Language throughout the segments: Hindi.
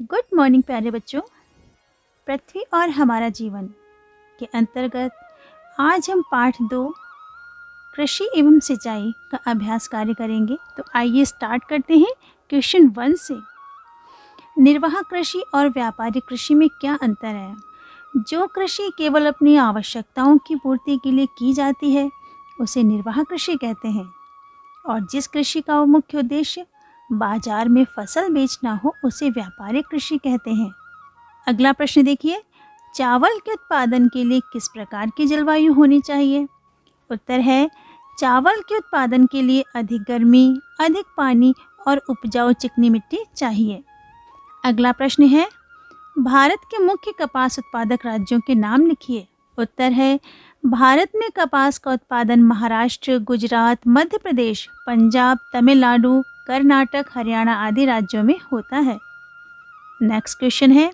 गुड मॉर्निंग प्यारे बच्चों। पृथ्वी और हमारा जीवन के अंतर्गत आज हम पाठ 2 कृषि एवं सिंचाई का अभ्यास कार्य करेंगे। तो आइए स्टार्ट करते हैं क्वेश्चन 1 से। निर्वाह कृषि और व्यापारिक कृषि में क्या अंतर है? जो कृषि केवल अपनी आवश्यकताओं की पूर्ति के लिए की जाती है उसे निर्वाह कृषि कहते हैं, और जिस कृषि का मुख्य उद्देश्य बाजार में फसल बेचना हो उसे व्यापारिक कृषि कहते हैं। अगला प्रश्न देखिए, चावल के उत्पादन के लिए किस प्रकार की जलवायु होनी चाहिए? उत्तर है चावल के उत्पादन के लिए अधिक गर्मी, अधिक पानी और उपजाऊ चिकनी मिट्टी चाहिए। अगला प्रश्न है, भारत के मुख्य कपास उत्पादक राज्यों के नाम लिखिए। उत्तर है भारत में कपास का उत्पादन महाराष्ट्र, गुजरात, मध्य प्रदेश, पंजाब, तमिलनाडु, कर्नाटक, हरियाणा आदि राज्यों में होता है। नेक्स्ट क्वेश्चन है,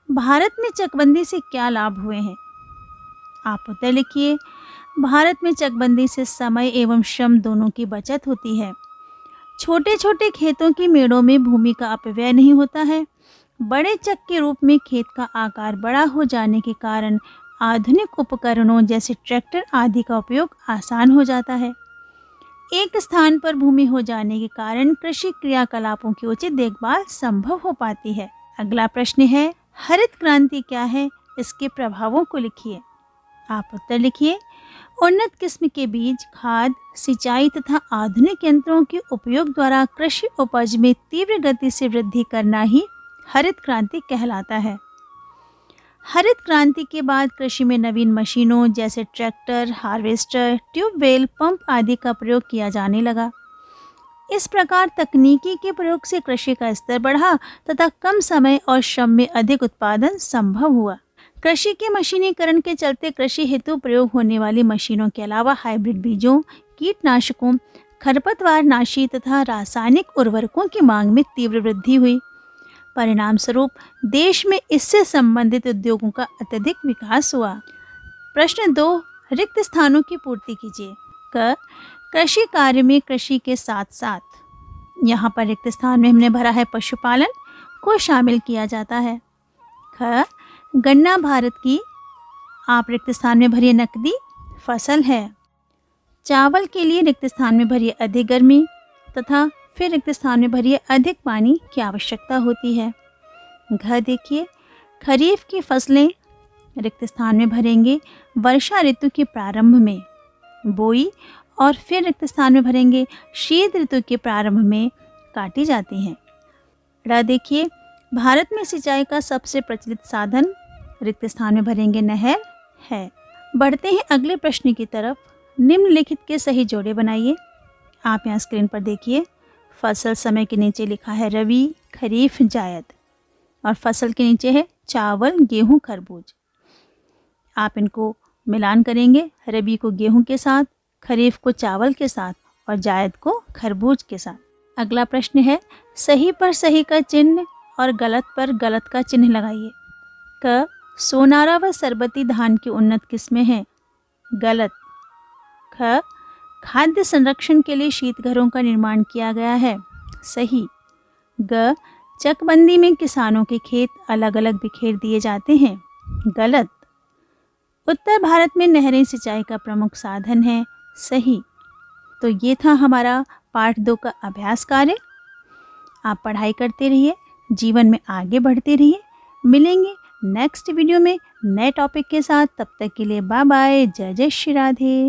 भारत में चकबंदी से क्या लाभ हुए हैं? आप उत्तर लिखिए। भारत में चकबंदी से समय एवं श्रम दोनों की बचत होती है। छोटे छोटे खेतों की मेड़ों में भूमि का अपव्यय नहीं होता है। बड़े चक के रूप में खेत का आकार बड़ा हो जाने के कारण आधुनिक उपकरणों जैसे ट्रैक्टर आदि का उपयोग आसान हो जाता है। एक स्थान पर भूमि हो जाने के कारण कृषि क्रियाकलापों की उचित देखभाल संभव हो पाती है। अगला प्रश्न है, हरित क्रांति क्या है? इसके प्रभावों को लिखिए। आप उत्तर लिखिए। उन्नत किस्म के बीज, खाद, सिंचाई तथा आधुनिक यंत्रों के उपयोग द्वारा कृषि उपज में तीव्र गति से वृद्धि करना ही हरित क्रांति कहलाता है। हरित क्रांति के बाद कृषि में नवीन मशीनों जैसे ट्रैक्टर, हार्वेस्टर, ट्यूबवेल, पंप आदि का प्रयोग किया जाने लगा। इस प्रकार तकनीकी के प्रयोग से कृषि का स्तर बढ़ा तथा कम समय और श्रम में अधिक उत्पादन संभव हुआ। कृषि के मशीनीकरण के चलते कृषि हेतु प्रयोग होने वाली मशीनों के अलावा हाइब्रिड बीजों, कीटनाशकों, खरपतवारनाशी तथा रासायनिक उर्वरकों की मांग में तीव्र वृद्धि हुई। परिणाम स्वरूप देश में इससे संबंधित उद्योगों का अत्यधिक विकास हुआ। प्रश्न 2, रिक्त स्थानों की पूर्ति कीजिए। क, कृषि कार्य में कृषि के साथ साथ, यहाँ पर रिक्त स्थान में हमने भरा है पशुपालन को शामिल किया जाता है। ख, गन्ना भारत की, आप रिक्त स्थान में भरिए नकदी फसल है। चावल के लिए रिक्त स्थान में भरिए अधिक गर्मी तथा फिर रिक्त स्थान में भरिए अधिक पानी की आवश्यकता होती है। घ देखिए, खरीफ की फसलें रिक्त स्थान में भरेंगे वर्षा ऋतु के प्रारंभ में बोई और फिर रिक्त स्थान में भरेंगे शीत ऋतु के प्रारंभ में काटी जाती हैं। ड़ देखिए, भारत में सिंचाई का सबसे प्रचलित साधन रिक्त स्थान में भरेंगे नहर है। बढ़ते हैं अगले प्रश्न की तरफ। निम्नलिखित के सही जोड़े बनाइए। आप यहाँ स्क्रीन पर देखिए, फसल समय के नीचे लिखा है रबी, खरीफ, जायद, और फसल के नीचे है चावल, गेहूं, खरबूज। आप इनको मिलान करेंगे, रबी को गेहूं के साथ, खरीफ को चावल के साथ और जायद को खरबूज के साथ। अगला प्रश्न है, सही पर सही का चिन्ह और गलत पर गलत का चिन्ह लगाइए। क, सोनारा व सरबती धान की उन्नत किस्में हैं, गलत। ख, खाद्य संरक्षण के लिए शीतघरों का निर्माण किया गया है, सही। ग, चकबंदी में किसानों के खेत अलग अलग बिखेर दिए जाते हैं, गलत। उत्तर भारत में नहरें सिंचाई का प्रमुख साधन है, सही। तो ये था हमारा पाठ 2 का अभ्यास कार्य। आप पढ़ाई करते रहिए, जीवन में आगे बढ़ते रहिए। मिलेंगे नेक्स्ट वीडियो में नए टॉपिक के साथ। तब तक के लिए बाय बाय, जय जय श्री राधे।